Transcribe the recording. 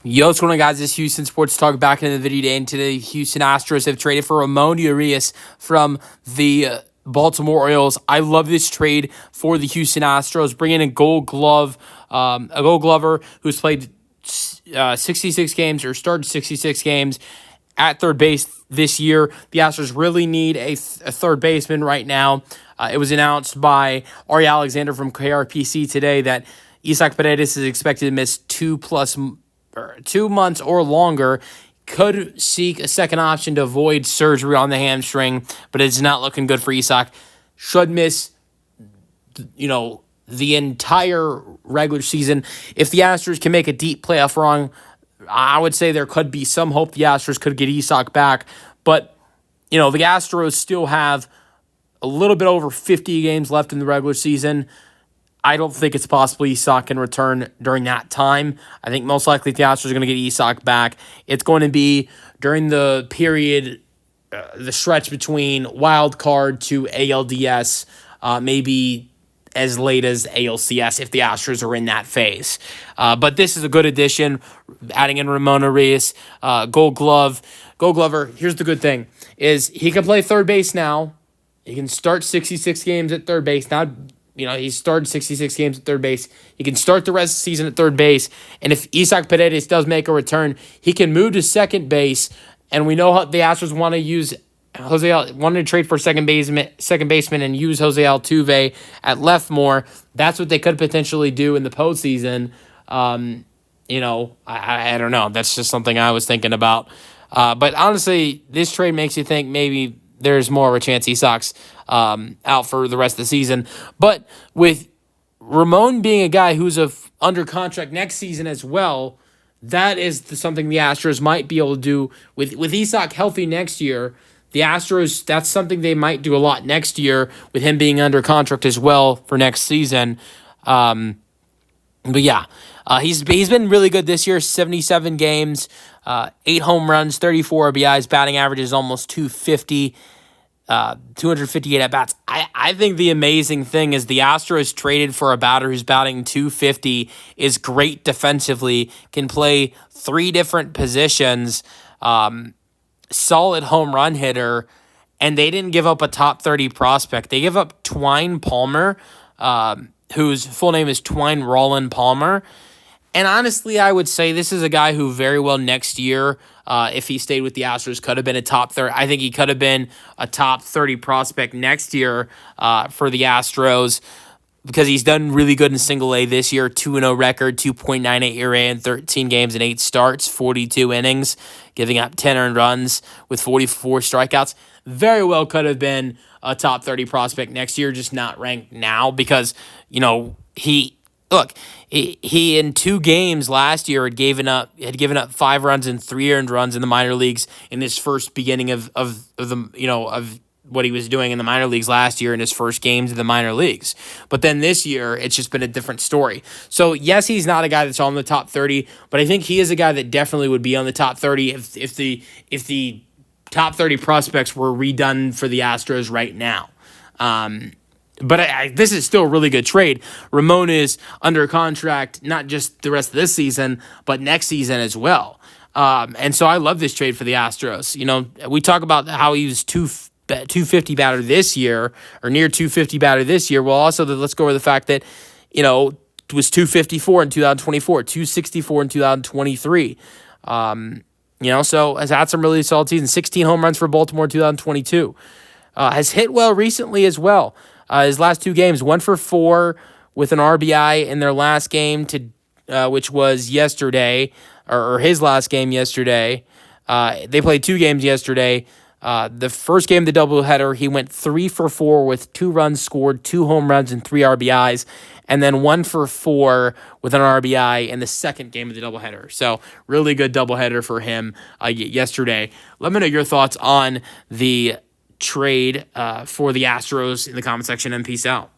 Yo, what's going on, guys? This is Houston Sports Talk back in the video today, and today Houston Astros have traded for Ramón Urías from the Baltimore Orioles. I love this trade for the Houston Astros, bringing in a Gold Glover who's played 66 games or started 66 games at third base this year. The Astros really need a third baseman right now. It was announced by Ari Alexander from KRPC today that Isaac Paredes is expected to miss 2 months or longer, could seek a second option to avoid surgery on the hamstring, but it's not looking good for Isaac. Should miss, the entire regular season. If the Astros can make a deep playoff run, I would say there could be some hope the Astros could get Isaac back. But, the Astros still have a little bit over 50 games left in the regular season. I don't think it's possible Isaac can return during that time. I think most likely the Astros are going to get Isaac back. It's going to be during the period, the stretch between wild card to ALDS, maybe as late as ALCS if the Astros are in that phase. But this is a good addition, adding in Ramón Urías, Gold Glover. Here's the good thing, is he can play third base now. He can start 66 games at third base. Now, he started 66 games at third base. He can start the rest of the season at third base. And if Isaac Paredes does make a return, he can move to second base. And we know how the Astros want to use wanted to trade for second baseman and use Jose Altuve at left more. That's what they could potentially do in the postseason. I don't know. That's just something I was thinking about. But honestly, this trade makes you think maybe there's more of a chance Isaacs out for the rest of the season. But with Ramón being a guy who's under contract next season as well, that is something the Astros might be able to do. With Isaac healthy next year, the Astros, that's something they might do a lot next year with him being under contract as well for next season. But yeah, he's been really good this year, 77 games, 8 home runs, 34 RBIs, batting average is almost 250. 258 at-bats. I think the amazing thing is the Astros traded for a batter who's batting 250, is great defensively, can play 3 different positions, solid home run hitter, and they didn't give up a top 30 prospect. They give up Twine Palmer, whose full name is Twine Rollin Palmer. And honestly, I would say this is a guy who very well next year, if he stayed with the Astros, could have been a top 30. I think he could have been a top 30 prospect next year for the Astros, because he's done really good in single A this year. 2-0 record, 2.98 ERA in 13 games and 8 starts, 42 innings, giving up 10 earned runs with 44 strikeouts. Very well could have been a top 30 prospect next year, just not ranked now because, he in 2 games last year had given up 5 runs and 3 earned runs in the minor leagues in his first beginning of what he was doing in the minor leagues last year in his first games in the minor leagues. But then this year, it's just been a different story. So yes, he's not a guy that's on the top 30, but I think he is a guy that definitely would be on the top 30 if the top 30 prospects were redone for the Astros right now. But this is still a really good trade. Ramón is under contract, not just the rest of this season, but next season as well. And so I love this trade for the Astros. We talk about how he was 250 batter this year, or near 250 batter this year. Well, also, let's go over the fact that, it was 254 in 2024, 264 in 2023. So has had some really solid seasons. 16 home runs for Baltimore in 2022. Has hit well recently as well. His last 2 games, 1 for 4 with an RBI in their last game, which was yesterday, or his last game yesterday. They played 2 games yesterday. The first game, the doubleheader, he went 3 for 4 with 2 runs scored, 2 home runs, and 3 RBIs, and then 1 for 4 with an RBI in the second game of the doubleheader. So really good doubleheader for him yesterday. Let me know your thoughts on the trade for the Astros in the comment section, and peace out.